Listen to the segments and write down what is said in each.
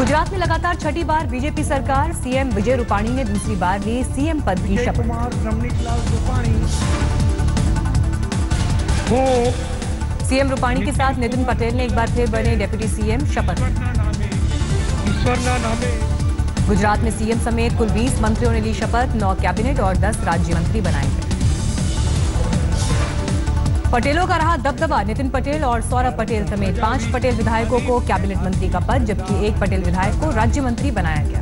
गुजरात में लगातार छठी बार बीजेपी सरकार, सीएम विजय रूपाणी ने दूसरी बार ली सीएम पद की शपथ। सीएम रूपाणी के साथ नितिन पटेल ने एक बार फिर बने डिप्टी सीएम, शपथ। गुजरात में सीएम समेत कुल 20 मंत्रियों ने ली शपथ, 9 कैबिनेट और 10 राज्य मंत्री बनाए गए। पटेलों का रहा दबदबा, नितिन पटेल और सौरभ पटेल समेत 5 पटेल विधायकों को कैबिनेट मंत्री का पद, जबकि 1 पटेल विधायक को राज्य मंत्री बनाया गया।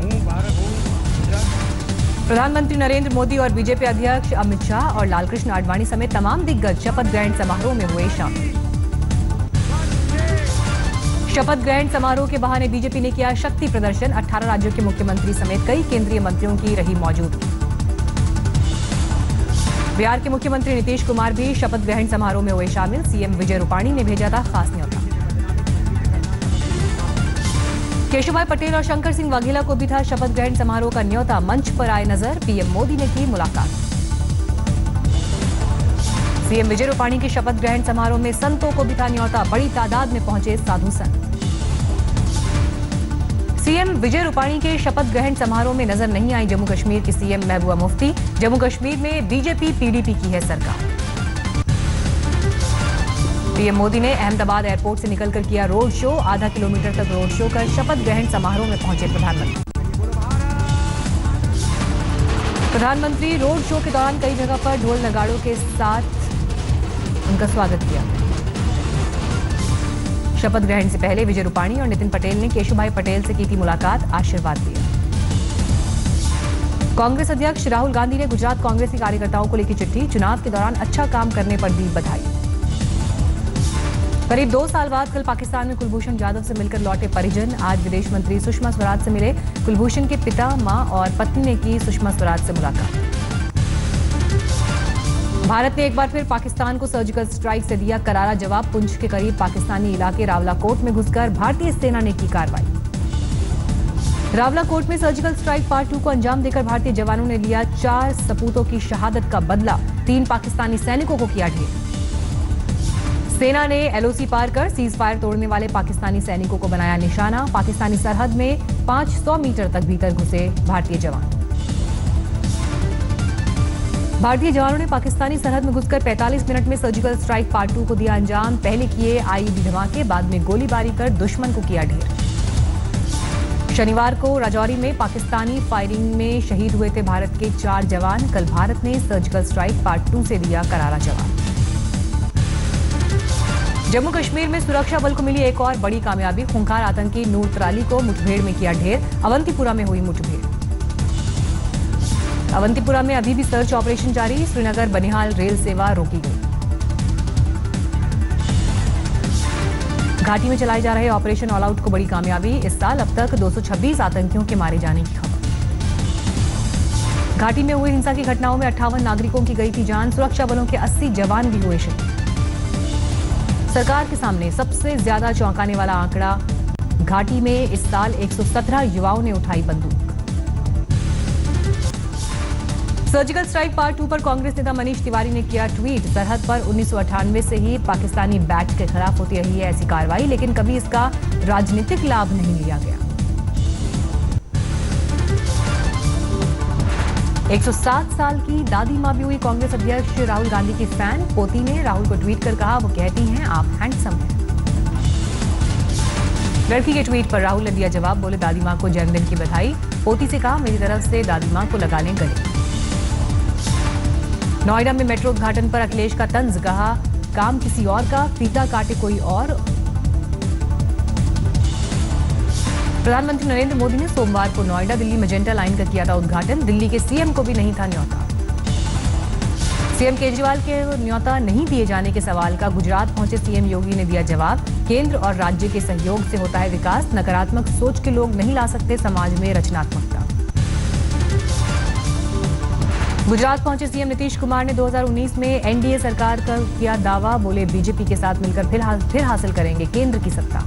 प्रधानमंत्री नरेंद्र मोदी और बीजेपी अध्यक्ष अमित शाह और लालकृष्ण आडवाणी समेत तमाम दिग्गज शपथ ग्रहण समारोह में हुए शामिल। शपथ ग्रहण समारोह के बहाने बीजेपी ने किया शक्ति प्रदर्शन, 18 राज्यों के मुख्यमंत्री समेत कई केंद्रीय मंत्रियों की रही मौजूदगी। बिहार के मुख्यमंत्री नीतीश कुमार भी शपथ ग्रहण समारोह में हुए शामिल, सीएम विजय रूपाणी ने भेजा था खास न्योता। केशुभाई पटेल और शंकर सिंह वाघेला को भी था शपथ ग्रहण समारोह का न्योता, मंच पर आए नजर, पीएम मोदी ने की मुलाकात। सीएम विजय रूपाणी के शपथ ग्रहण समारोह में संतों को भी था न्योता, बड़ी तादाद में पहुंचे साधु संत। सीएम विजय रूपाणी के शपथ ग्रहण समारोह में नजर नहीं आई जम्मू कश्मीर की सीएम महबूबा मुफ्ती, जम्मू कश्मीर में बीजेपी पीडीपी की है सरकार। पीएम मोदी ने अहमदाबाद एयरपोर्ट से निकलकर किया रोड शो, आधा किलोमीटर तक रोड शो कर शपथ ग्रहण समारोह में पहुंचे प्रधानमंत्री। प्रधानमंत्री रोड शो के दौरान कई जगह पर ढोल नगाड़ों के साथ उनका स्वागत किया। शपथ ग्रहण से पहले विजय रूपाणी और नितिन पटेल ने केशुभाई पटेल से की थी मुलाकात, आशीर्वाद दिया। कांग्रेस अध्यक्ष राहुल गांधी ने गुजरात कांग्रेस के कार्यकर्ताओं को लिखी चिट्ठी, चुनाव के दौरान अच्छा काम करने पर दी बधाई। करीब 2 साल बाद कल पाकिस्तान में कुलभूषण जाधव से मिलकर लौटे परिजन, आज विदेश मंत्री सुषमा स्वराज से मिले। कुलभूषण के पिता, मां और पत्नी ने की सुषमा स्वराज से मुलाकात। भारत ने एक बार फिर पाकिस्तान को सर्जिकल स्ट्राइक से दिया करारा जवाब, पुंछ के करीब पाकिस्तानी इलाके रावलाकोट में घुसकर भारतीय सेना ने की कार्रवाई। रावलाकोट में सर्जिकल स्ट्राइक पार्ट 2 को अंजाम देकर भारतीय जवानों ने लिया 4 सपूतों की शहादत का बदला, 3 पाकिस्तानी सैनिकों को किया ढेर। सेना ने एलओसी पार कर सीज फायर तोड़ने वाले पाकिस्तानी सैनिकों को बनाया निशाना, पाकिस्तानी सरहद में 500 मीटर तक भीतर घुसे भारतीय जवान। भारतीय जवानों ने पाकिस्तानी सरहद में घुसकर 45 मिनट में सर्जिकल स्ट्राइक पार्ट 2 को दिया अंजाम, पहले किए आईईडी धमाके, बाद में गोलीबारी कर दुश्मन को किया ढेर। शनिवार को राजौरी में पाकिस्तानी फायरिंग में शहीद हुए थे भारत के 4 जवान, कल भारत ने सर्जिकल स्ट्राइक पार्ट 2 से दिया करारा जवाब। जम्मू कश्मीर में सुरक्षा बल को मिली एक और बड़ी कामयाबी, खूंखार आतंकी नूर तराली को मुठभेड़ में किया ढेर, अवंतीपुरा में हुई मुठभेड़। अवंतीपुरा में अभी भी सर्च ऑपरेशन जारी, श्रीनगर बनिहाल रेल सेवा रोकी गई। घाटी में चलाए जा रहे ऑपरेशन ऑल आउट को बड़ी कामयाबी, इस साल अब तक 226 आतंकियों के मारे जाने की खबर। घाटी में हुई हिंसा की घटनाओं में 58 नागरिकों की गई थी जान, सुरक्षा बलों के 80 जवान भी हुए शहीद। सरकार के सामने सबसे ज्यादा चौंकाने वाला आंकड़ा, घाटी में इस साल 117 युवाओं ने उठाई बंदूक। सर्जिकल स्ट्राइक पार्ट 2 पर कांग्रेस नेता मनीष तिवारी ने किया ट्वीट, सरहद पर 1998 से ही पाकिस्तानी बैट के खिलाफ होती रही है ऐसी कार्रवाई, लेकिन कभी इसका राजनीतिक लाभ नहीं लिया गया। 107 साल की दादी मां भी हुई कांग्रेस अध्यक्ष राहुल गांधी की फैन, पोती ने राहुल को ट्वीट कर कहा, वो कहती हैं आप हैंडसम हैं। लड़की के ट्वीट पर राहुल ने दिया जवाब, बोले दादी मां को जन्मदिन की बधाई, पोती से कहा मेरी तरफ से दादी मां को लगा लें गले। नोएडा में मेट्रो उद्घाटन पर अखिलेश का तंज, कहा काम किसी और का, फीता काटे कोई और। प्रधानमंत्री नरेंद्र मोदी ने सोमवार को नोएडा दिल्ली मेजेंटा लाइन का किया था उद्घाटन, दिल्ली के सीएम को भी नहीं था न्योता। सीएम केजरीवाल के न्योता नहीं दिए जाने के सवाल का गुजरात पहुंचे सीएम योगी ने दिया जवाब, केंद्र और राज्य के सहयोग से होता है विकास, नकारात्मक सोच के लोग नहीं ला सकते समाज में रचनात्मकता। गुजरात पहुंचे सीएम नीतीश कुमार ने 2019 में एनडीए सरकार का किया दावा, बोले बीजेपी के साथ मिलकर फिर हासिल करेंगे केंद्र की सत्ता।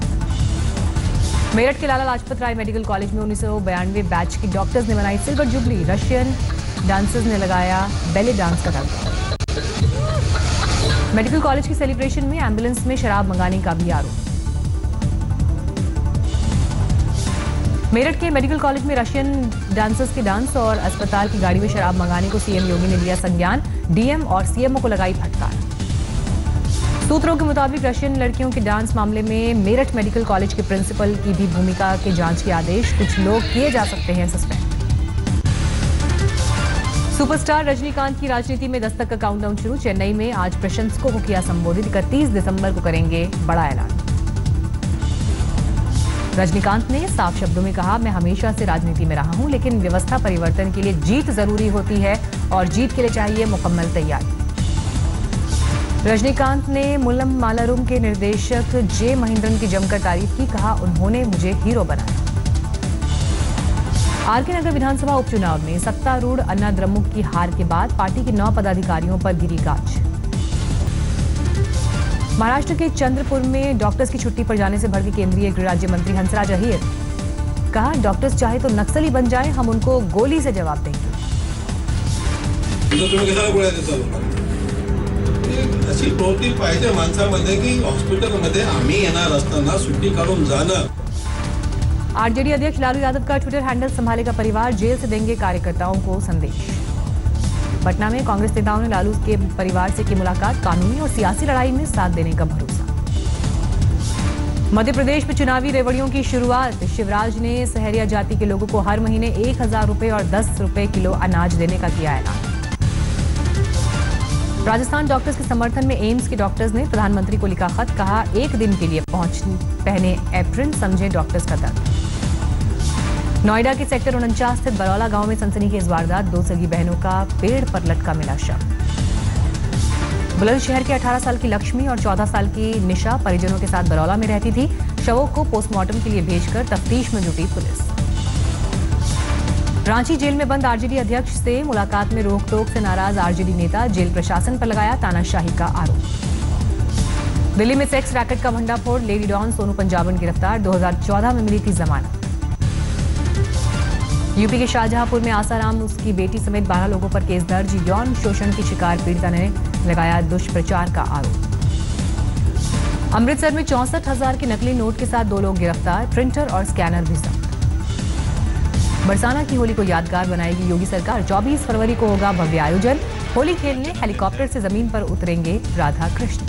मेरठ के लाला लाजपत राय मेडिकल कॉलेज में 1992 बैच की डॉक्टर्स ने मनाई सिल्वर जुबली, रशियन डांसर्स ने लगाया बेले डांस का तड़का। मेडिकल कॉलेज की सेलिब्रेशन में एम्बुलेंस में शराब मंगाने का भी आरोप। मेरठ के मेडिकल कॉलेज में रशियन डांसर्स के डांस और अस्पताल की गाड़ी में शराब मंगाने को सीएम योगी ने लिया संज्ञान। डीएम और सीएमओ को लगाई फटकार। सूत्रों के मुताबिक रशियन लड़कियों के डांस मामले में मेरठ मेडिकल कॉलेज के प्रिंसिपल की भी भूमिका के जांच के आदेश। कुछ लोग किए जा सकते हैं सस्पेंड। सुपरस्टार रजनीकांत की राजनीति में दस्तक का काउंटडाउन शुरू। चेन्नई में आज प्रशंसकों को किया संबोधित। 31 दिसंबर को करेंगे बड़ा ऐलान। रजनीकांत ने साफ शब्दों में कहा, मैं हमेशा से राजनीति में रहा हूं, लेकिन व्यवस्था परिवर्तन के लिए जीत जरूरी होती है और जीत के लिए चाहिए मुकम्मल तैयारी। रजनीकांत ने मुल्लम मालारुम के निर्देशक जे महेंद्रन की जमकर तारीफ की। कहा, उन्होंने मुझे हीरो बनाया। आरके नगर विधानसभा उपचुनाव में सत्तारूढ़ अन्ना द्रमुक की हार के बाद पार्टी के 9 पदाधिकारियों पर गिरी गाज। महाराष्ट्र के चंद्रपुर में डॉक्टर्स की छुट्टी पर जाने से भड़के केंद्रीय गृह राज्य मंत्री हंसराज अहीर। कहा, डॉक्टर्स चाहे तो नक्सली बन जाए, हम उनको गोली से जवाब देंगे। अशी प्रवृत्ती पाहिजे माणसामध्ये की हॉस्पिटलमध्ये आम्ही येणार असताना सुट्टी काढून जाणं। आरजेडी अध्यक्ष लालू यादव का ट्विटर हैंडल संभालेगा परिवार। जेल से देंगे कार्यकर्ताओं को संदेश। पटना में कांग्रेस नेताओं ने लालू के परिवार से की मुलाकात। कानूनी और सियासी लड़ाई में साथ देने का भरोसा। मध्य प्रदेश में चुनावी रेवड़ियों की शुरुआत। शिवराज ने सहरिया जाति के लोगों को हर महीने 1000 रुपए और 10 रुपए किलो अनाज देने का किया ऐलान। राजस्थान डॉक्टर्स के समर्थन में एम्स के डॉक्टर्स ने प्रधानमंत्री को लिखा खत। कहा, एक दिन के लिए पहने एप्रिन, समझे डॉक्टर्स का दर्द। नोएडा के सेक्टर 49 स्थित बरौला गांव में सनसनीखेज वारदात। 2 सगी बहनों का पेड़ पर लटका मिला शव। बुलंदशहर के 18 साल की लक्ष्मी और 14 साल की निशा परिजनों के साथ बरौला में रहती थी। शवों को पोस्टमार्टम के लिए भेजकर तफ्तीश में जुटी पुलिस। रांची जेल में बंद आरजेडी अध्यक्ष से मुलाकात में रोक-टोक से नाराज आरजेडी नेता। जेल प्रशासन पर लगाया तानाशाही का आरोप। दिल्ली में सेक्स रैकेट का भंडाफोड़। लेडी डॉन सोनू पंजाबन गिरफ्तार। 2014 में मिली थी जमानत। यूपी के शाहजहांपुर में आसाराम उसकी बेटी समेत 12 लोगों पर केस दर्ज। यौन शोषण की शिकार पीड़िता ने लगाया दुष्प्रचार का आरोप। अमृतसर में 64,000 के नकली नोट के साथ 2 लोग गिरफ्तार। प्रिंटर और स्कैनर भी जब्त। बरसाना की होली को यादगार बनाएगी योगी सरकार। 24 फरवरी को होगा भव्य आयोजन। होली खेलने हेलीकॉप्टर से जमीन पर उतरेंगे राधा कृष्ण।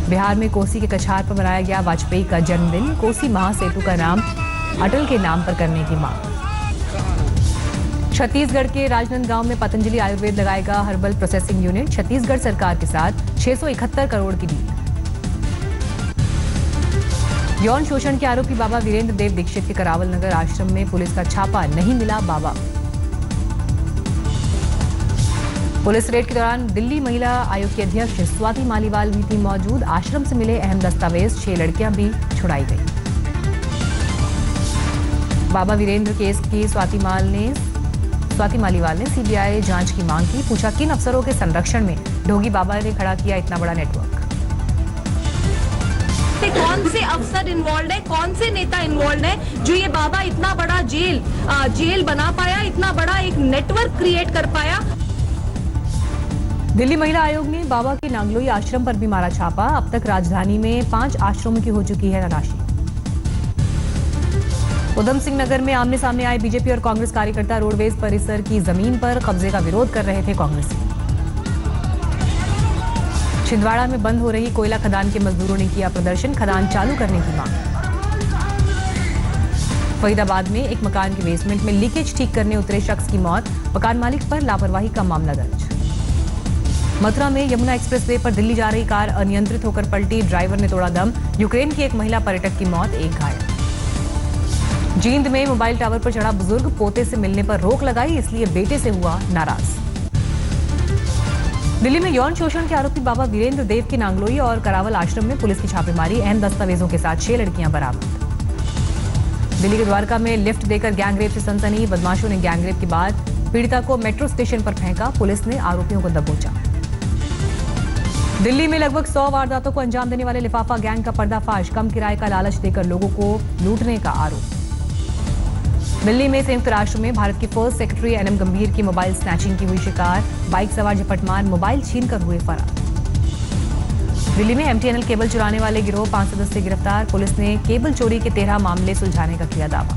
बिहार में कोसी के कछार पर मनाया गया वाजपेयी का जन्मदिन। कोसी महासेतु का नाम अटल के नाम पर करने की मांग। छत्तीसगढ़ के राजनांदगांव में पतंजलि आयुर्वेद लगाएगा हर्बल प्रोसेसिंग यूनिट। छत्तीसगढ़ सरकार के साथ 671 करोड़ की डील। यौन शोषण के आरोपी बाबा वीरेंद्र देव दीक्षित के करावल नगर आश्रम में पुलिस का छापा। नहीं मिला बाबा। पुलिस रेड के दौरान दिल्ली महिला आयोग की अध्यक्ष स्वाति मालीवाल भी थी मौजूद। आश्रम से मिले अहम दस्तावेज। 6 लड़कियां भी छुड़ाई गई। बाबा वीरेंद्र केस की स्वाति मालीवाल ने सीबीआई जांच की मांग की। पूछा, किन अफसरों के संरक्षण में ढोगी बाबा ने खड़ा किया इतना बड़ा नेटवर्क। कौन से अफसर इन्वॉल्व है, कौन से नेता इन्वॉल्व है जो ये बाबा इतना बड़ा जेल बना पाया, इतना बड़ा एक नेटवर्क क्रिएट कर पाया। दिल्ली महिला आयोग ने बाबा के नांगलोई आश्रम पर भी मारा छापा। अब तक राजधानी में 5 आश्रमों की हो चुकी है तलाशी। उधम सिंह नगर में आमने सामने आए बीजेपी और कांग्रेस कार्यकर्ता। रोडवेज परिसर की जमीन पर कब्जे का विरोध कर रहे थे कांग्रेसी। छिंदवाड़ा में बंद हो रही कोयला खदान के मजदूरों ने किया प्रदर्शन। खदान चालू करने की मांग। फरीदाबाद में एक मकान के बेसमेंट में लीकेज ठीक करने उतरे शख्स की मौत। मकान मालिक पर लापरवाही का मामला दर्ज। मथुरा में यमुना एक्सप्रेसवे पर दिल्ली जा रही कार अनियंत्रित होकर पलटी। ड्राइवर ने तोड़ा दम। यूक्रेन की एक महिला पर्यटक की मौत, 1 घायल। जींद में मोबाइल टावर पर चढ़ा बुजुर्ग। पोते से मिलने पर रोक लगाई, इसलिए बेटे से हुआ नाराज। दिल्ली में यौन शोषण के आरोपी बाबा वीरेंद्र देव के नांगलोई और करावल आश्रम में पुलिस की छापेमारी। अहम दस्तावेजों के साथ 6 लड़कियां बरामद। दिल्ली के द्वारका में लिफ्ट देकर गैंगरेप से सनसनी। बदमाशों ने गैंगरेप के बाद पीड़िता को मेट्रो स्टेशन पर फेंका। पुलिस ने आरोपियों को दबोचा। दिल्ली में लगभग 100 वारदातों को अंजाम देने वाले लिफाफा गैंग का पर्दाफाश। कम किराए का लालच देकर लोगों को लूटने का आरोप। दिल्ली में संयुक्त राष्ट्र में भारत की फर्स्ट सेक्रेटरी एनएम गंभीर की मोबाइल स्नैचिंग की हुई शिकार। बाइक सवार झपटमार मोबाइल छीनकर हुए फरार। दिल्ली में एमटीएनएल केबल चुराने वाले गिरोह 5 सदस्य गिरफ्तार। पुलिस ने केबल चोरी के 13 मामले सुलझाने का किया दावा।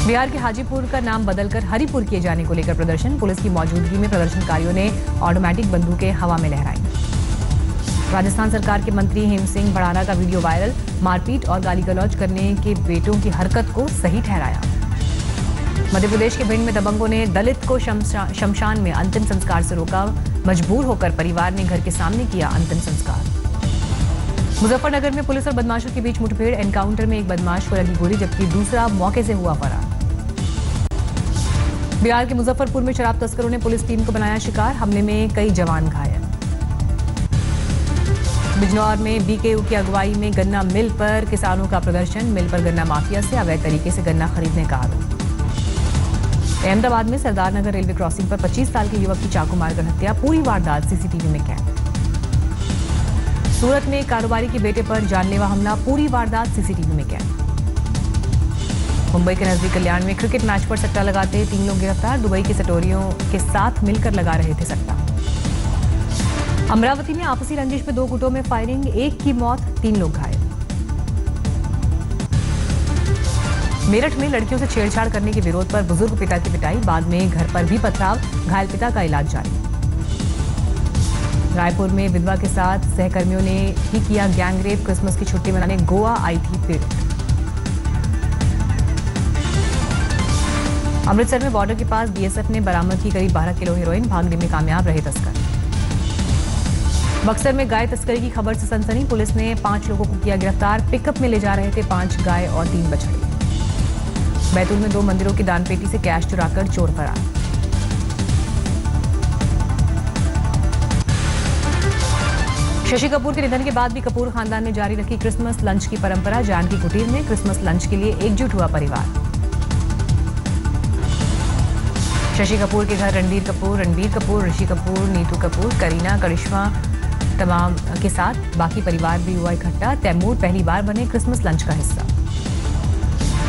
बिहार के हाजीपुर का नाम बदलकर हरिपुर किए जाने को लेकर प्रदर्शन। पुलिस की मौजूदगी में प्रदर्शनकारियों ने ऑटोमेटिक बंदूकें हवा में लहराई। राजस्थान सरकार के मंत्री हेम सिंह भड़ाना का वीडियो वायरल। मारपीट और गाली गलौज करने के बेटों की हरकत को सही ठहराया। मध्य प्रदेश के भिंड में दबंगों ने दलित को शमशान में अंतिम संस्कार से रोका। मजबूर होकर परिवार ने घर के सामने किया अंतिम संस्कार। मुजफ्फरनगर में पुलिस और बदमाशों के बीच मुठभेड़। एनकाउंटर में एक बदमाश को लगी गोली जबकि दूसरा मौके से हुआ फरार। बिहार के मुजफ्फरपुर में शराब तस्करों ने पुलिस टीम को बनाया शिकार। हमले में कई जवान घायल। बिजनौर में बीकेयू की अगुवाई में गन्ना मिल पर किसानों का प्रदर्शन। मिल पर गन्ना माफिया से अवैध तरीके से गन्ना खरीदने का आरोप। अहमदाबाद में सरदारनगर रेलवे क्रॉसिंग पर 25 साल के युवक की चाकू मारकर हत्या। पूरी वारदात सीसीटीवी में कैद। सूरत में कारोबारी के बेटे पर जानलेवा हमला। पूरी वारदात सीसीटीवी में कैद। मुंबई के नजदीक कल्याण में क्रिकेट मैच पर सट्टा लगाते 3 लोग गिरफ्तार। दुबई के सटोरियों के साथ मिलकर लगा रहे थे सट्टा। अमरावती में आपसी रंजिश में 2 गुटों में फायरिंग। एक की मौत, 3 लोग घायल। मेरठ में लड़कियों से छेड़छाड़ करने के विरोध पर बुजुर्ग पिता की पिटाई। बाद में घर पर भी पथराव। घायल पिता का इलाज जारी। रायपुर में विधवा के साथ सहकर्मियों ने ही किया गैंगरेप। क्रिसमस की छुट्टी मनाने गोवा आई थी पीड़ित। अमृतसर में बॉर्डर के पास बीएसएफ ने बरामद की करीब 12 किलो हेरोइन। भागने में कामयाब रहे तस्कर। बक्सर में गाय तस्करी की खबर से सनसनी। पुलिस ने 5 लोगों को किया गिरफ्तार। पिकअप में ले जा रहे थे 5 गाय और 3 बछड़े। बैतूल में 2 मंदिरों की दानपेटी से कैश चुराकर चोर फरार। शशि कपूर के निधन के बाद भी कपूर खानदान ने जारी रखी क्रिसमस लंच की परंपरा। जानकी कुटीर में क्रिसमस लंच के लिए एकजुट हुआ परिवार। शशि कपूर के घर रणबीर कपूर, ऋषि कपूर, नीतू कपूर, करीना, करिश्मा तमाम के साथ बाकी परिवार भी हुआ इकट्ठा। तैमूर पहली बार बने क्रिसमस लंच का हिस्सा।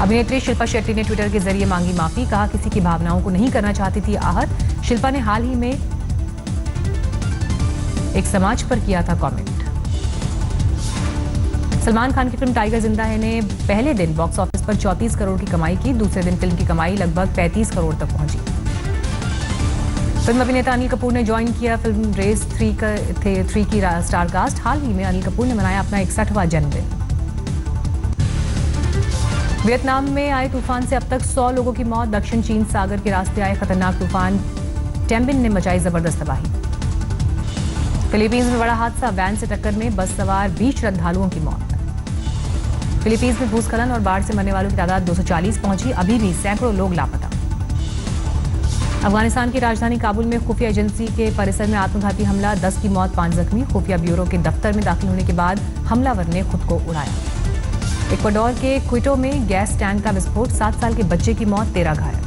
अभिनेत्री शिल्पा शेट्टी ने ट्विटर के जरिए मांगी माफी। कहा किसी की भावनाओं को नहीं करना चाहती थी आहत। शिल्पा ने हाल ही में एक समाज पर किया था कमेंट। सलमान खान की फिल्म टाइगर जिंदा है ने पहले दिन बॉक्स ऑफिस पर 34 करोड़ की कमाई की। दूसरे दिन फिल्म की कमाई लगभग 35 करोड़ तक पहुंची। फिल्म अभिनेता अनिल कपूर ने ज्वाइन किया फिल्म रेस 3 की स्टार कास्ट। हाल ही में अनिल कपूर ने मनाया अपना 61वां जन्मदिन। वियतनाम में आए तूफान से अब तक 100 लोगों की मौत। दक्षिण चीन सागर के रास्ते आए खतरनाक तूफान टेम्बिन ने मचाई जबरदस्त तबाही। फिलीपींस में बड़ा हादसा। वैन से टक्कर में बस सवार 20 श्रद्धालुओं की मौत। फिलीपींस में भूस्खलन और बाढ़ से मरने वालों की तादाद 240 पहुंची। अभी भी सैकड़ों लोग लापता। अफगानिस्तान की राजधानी काबुल में खुफिया एजेंसी के परिसर में आत्मघाती हमला। 10 की मौत, 5 जख्मी। खुफिया ब्यूरो के दफ्तर में दाखिल होने के बाद हमलावर ने खुद को उड़ाया। इक्वाडोर के क्विटो में गैस टैंक का विस्फोट। 7 साल के बच्चे की मौत, 13 घायल।